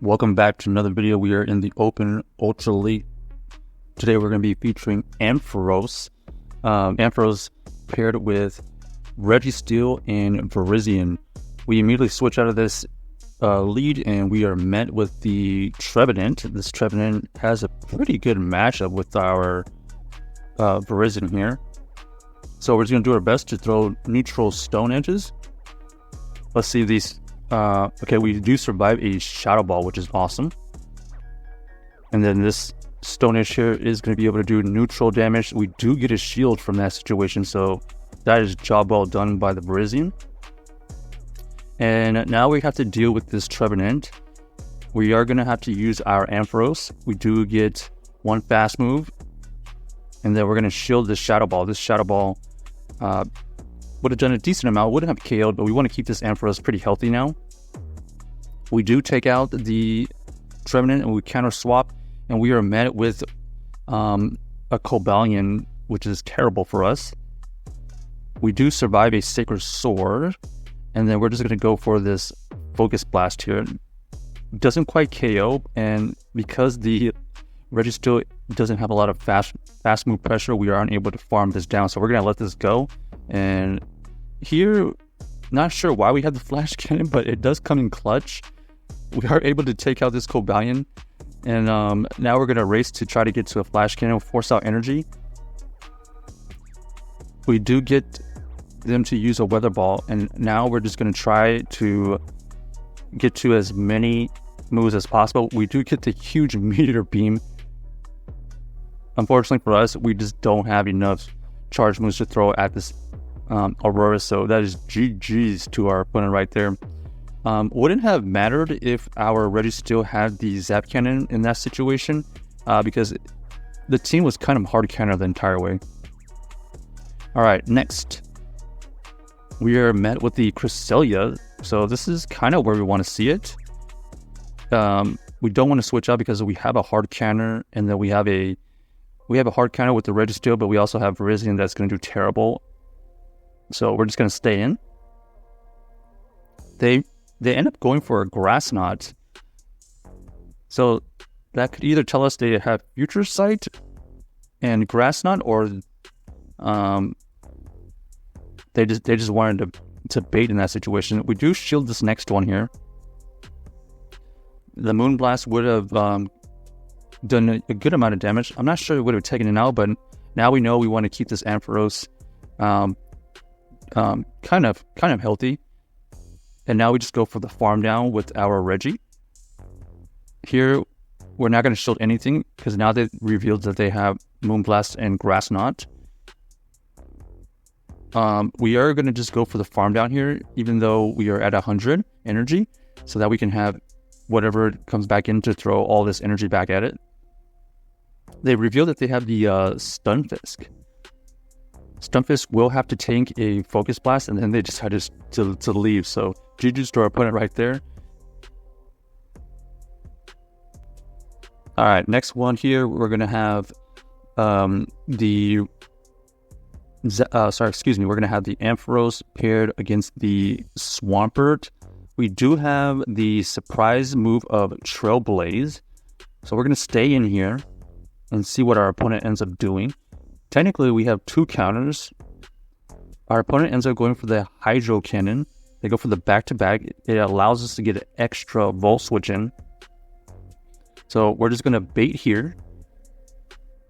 Welcome back to another video. We are in the Open Ultra Elite. Today we're going to be featuring Ampharos. Ampharos paired with Registeel and Virizion. We immediately switch out of this lead and we are met with the Trevenant. This Trevenant has a pretty good matchup with our Virizion here. So we're just going to do our best to throw neutral stone edges. Let's see these. Okay, we do survive a Shadow Ball, which is awesome. And then this Stone Edge here is going to be able to do neutral damage. We do get a shield from that situation, so that is job well done by the Virizion. And now we have to deal with this Trevenant. We are going to have to use our Ampharos. We do get one fast move. And then we're going to shield this Shadow Ball. This Shadow Ball would have done a decent amount, wouldn't have KO'd, but we want to keep this Ampharos pretty healthy now. We do take out the Trevenant and we counter swap, and we are met with a Cobalion, which is terrible for us. We do survive a Sacred Sword, and then we're just going to go for this Focus Blast here. Doesn't quite KO, and because the Registeel doesn't have a lot of fast move pressure, we are unable to farm this down, so we're going to let this go. And here, not sure why we have the Flash Cannon, but it does come in clutch. We are able to take out this Cobalion, and now we're going to race to try to get to a Flash Cannon, force out energy. We do get them to use a Weather Ball, and now we're just going to try to get to as many moves as possible. We do get the huge Meteor Beam. Unfortunately for us, we just don't have enough charge moves to throw at this Aurora, so that is GG's to our opponent right there. Wouldn't have mattered if our Registeel had the Zap Cannon in that situation, because the team was kind of hard counter the entire way. Alright, next we are met with the Cresselia, so this is kind of where we want to see it. We don't want to switch out because we have a hard counter, and then we have a hard counter with the Registeel, but we also have Virizion that's going to do terrible. So we're just going to stay in. They end up going for a Grass Knot. So that could either tell us they have Future Sight and Grass Knot, or they just wanted to bait in that situation. We do shield this next one here. The Moonblast would have done a good amount of damage. I'm not sure it would have taken it out, but now we know we want to keep this Ampharos kind of healthy. And now we just go for the farm down with our Regi. Here, we're not going to shield anything because now they revealed that they have Moonblast and Grass Knot. We are going to just go for the farm down here, even though we are at 100 energy, so that we can have whatever comes back in to throw all this energy back at it. They revealed that they have the Stunfisk. Stunfisk will have to tank a Focus Blast, and then they decided to leave. So GG's to our opponent right there. Alright, next one here, we're going to have we're going to have the Ampharos paired against the Swampert. We do have the surprise move of Trailblaze. So we're going to stay in here and see what our opponent ends up doing. Technically, we have two counters. Our opponent ends up going for the Hydro Cannon. They go for the back-to-back. It allows us to get an extra Volt Switch in. So we're just going to bait here.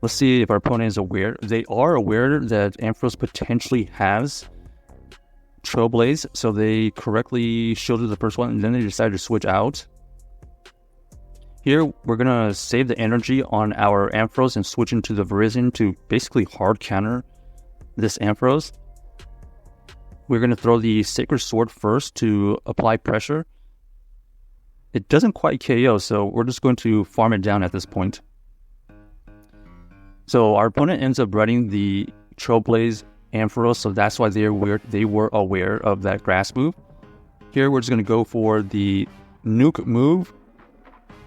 Let's see if our opponent is aware. They are aware that Ampharos potentially has Trailblaze, so they correctly shielded the first one, and then they decided to switch out. Here, we're going to save the energy on our Ampharos and switch into the Virizion to basically hard counter this Ampharos. We're going to throw the Sacred Sword first to apply pressure. It doesn't quite KO, so we're just going to farm it down at this point. So our opponent ends up running the Trailblaze Ampharos, so that's why they were aware of that grass move. Here, we're just going to go for the Nuke move.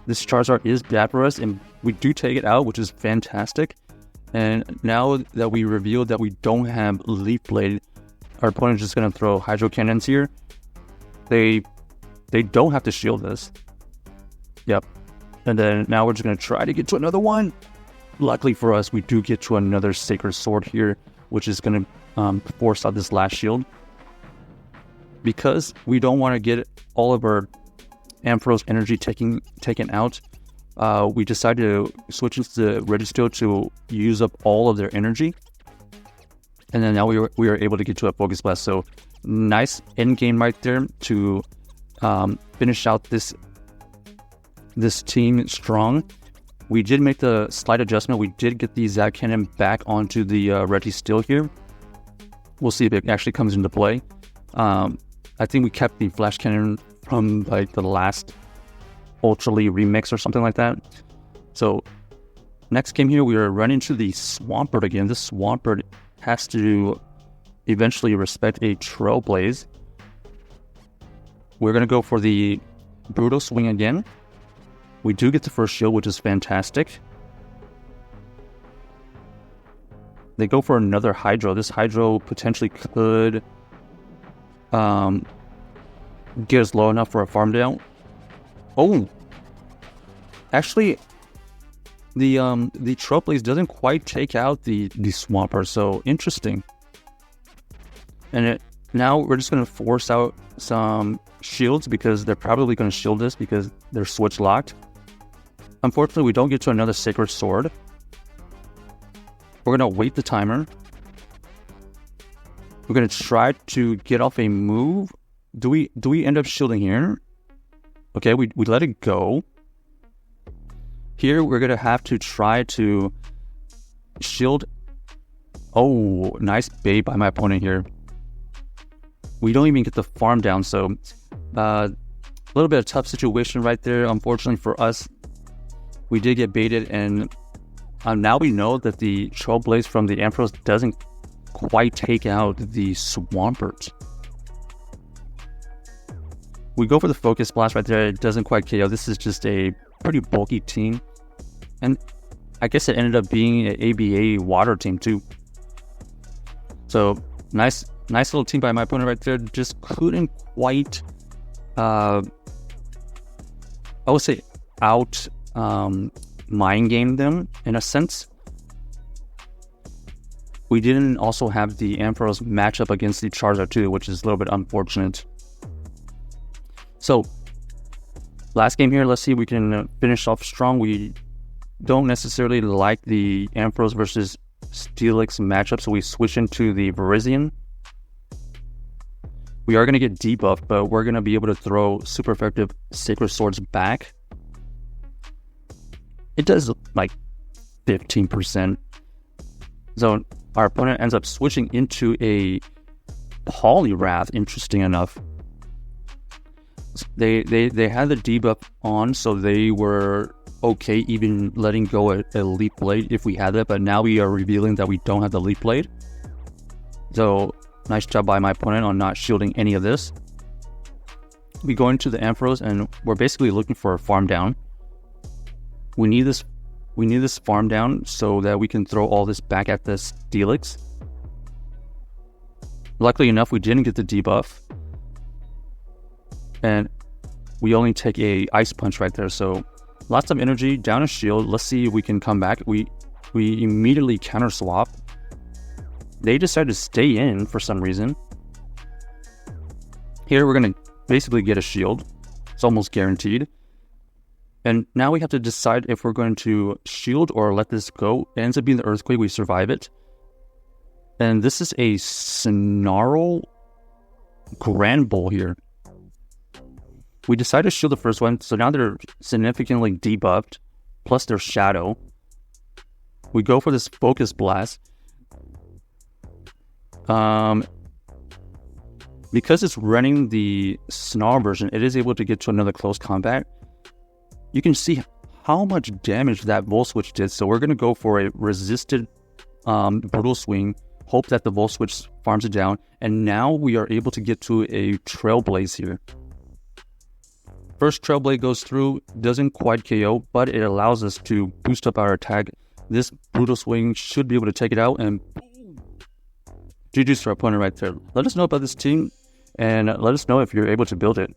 This Charizard is bad for us, and we do take it out, which is fantastic. And now that we revealed that we don't have Leaf Blade, our opponent is just going to throw Hydro Cannons here. They don't have to shield this. Yep. And then now we're just going to try to get to another one. Luckily for us, we do get to another Sacred Sword here, which is going to force out this last shield. Because we don't want to get all of our Ampharos energy taken out, we decided to switch into the Registeel to use up all of their energy. And then now we are able to get to a Focus Blast. So nice end game right there to finish out this team strong. We did make the slight adjustment. We did get the Zap Cannon back onto the Registeel here. We'll see if it actually comes into play. I think we kept the Flash Cannon from like the last Ultra League remix or something like that. So next game here, we are running to the Swampert again. This Swampert has to eventually respect a Trailblaze. We're going to go for the Brutal Swing again. We do get the first shield, which is fantastic. They go for another Hydro. This Hydro potentially could get us low enough for a farm down. Oh! Actually, the Trailblaze doesn't quite take out the Swampert, so interesting. And now we're just going to force out some shields because they're probably going to shield us because they're switch locked. Unfortunately, we don't get to another Sacred Sword. We're going to wait the timer. We're going to try to get off a move. Do we end up shielding here? Okay, we let it go. Here, we're going to have to try to shield. Oh, nice bait by my opponent here. We don't even get the farm down, so a little bit of tough situation right there. Unfortunately for us, we did get baited, and now we know that the Trailblaze from the Ampharos doesn't quite take out the Swampert. We go for the Focus Blast right there. It doesn't quite KO. This is just a pretty bulky team, and I guess it ended up being an ABA water team too. So nice little team by my opponent right there. Just couldn't quite, I would say, out mind game them in a sense. We didn't also have the Ampharos matchup against the Charizard too, which is a little bit unfortunate. So last game here, let's see if we can finish off strong. We don't necessarily like the Ampharos versus Steelix matchup, so we switch into the Virizion. We are going to get debuffed, but we're going to be able to throw super effective Sacred Swords back. It does like 15%. So our opponent ends up switching into a Poliwrath, interesting enough. They had the debuff on, so they were okay even letting go a Leaf Blade if we had that, but now we are revealing that we don't have the Leaf Blade. So nice job by my opponent on not shielding any of this. We go into the Ampharos and we're basically looking for a farm down. We need this farm down so that we can throw all this back at the Steelix. Luckily enough, we didn't get the debuff. And we only take a Ice Punch right there, so lots of energy, down a shield. Let's see if we can come back. We immediately counter swap. They decided to stay in for some reason. Here we're going to basically get a shield. It's almost guaranteed. And now we have to decide if we're going to shield or let this go. It ends up being the Earthquake. We survive it. And this is a Snarl Grand Bull here. We decided to shield the first one, so now they're significantly debuffed, plus their Shadow. We go for this Focus Blast. Because it's running the Snarl version, it is able to get to another close combat. You can see how much damage that Volt Switch did, so we're going to go for a resisted Brutal Swing, hope that the Volt Switch farms it down, and now we are able to get to a Trailblaze here. First Trailblade goes through, doesn't quite KO, but it allows us to boost up our attack. This Brutal Swing should be able to take it out, and boom! GG's to our opponent right there. Let us know about this team, and let us know if you're able to build it.